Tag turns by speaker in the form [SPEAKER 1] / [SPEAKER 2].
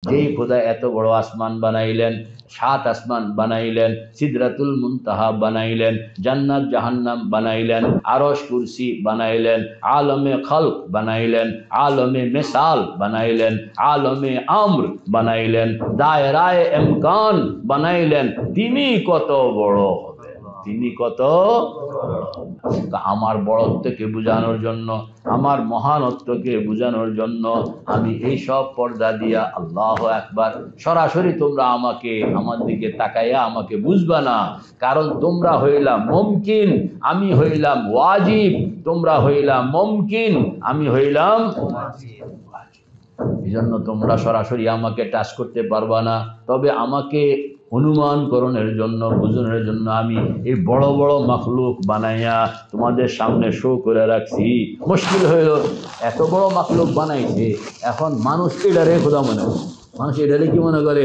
[SPEAKER 1] যেই খোদা এত বড় আসমান বানাইলেন, 7 আসমান বানাইলেন, সিদরাতুল মুনতাহা বানাইলেন, জান্নাত জাহান্নাম বানাইলেন, আরশ কুরসি বানাইলেন, আলমে খালক বানাইলেন, আলমে মিসাল বানাইলেন, আলমে আমর বানাইলেন, দায়রায়ে ইমকান বানাইলেন। তিনি কত বড় হবেন, তিনি কত আমার বড়ত্বকে বোঝানোর জন্য, আমার মহানত্বকে বোঝানোর জন্য আমি এই সব পর্দা দিয়া আল্লাহু আকবার। সরাসরি তোমরা আমাকে, আমার দিকে তাকাইয়া আমাকে বুঝবা না, কারণ তোমরা হইলাম মুমকিন, আমি হইলাম ওয়াজিব। তোমরা হইলাম মুমকিন, আমি হইলাম ওয়াজিব। এই জন্য তোমরা সরাসরি আমাকে টাচ করতে পারবা না, তবে আমাকে অনুমান করণের জন্য, বুঝানোর জন্য আমি এই বড় বড় মাখলুক বানাইয়া তোমাদের সামনে শো করে রাখছি। মুশকিল হইল, এত বড় মাখলুক বানাইছে, এখন মানুষ এটারে খোদা মনে করে। মানুষ এটারে কি মনে করে?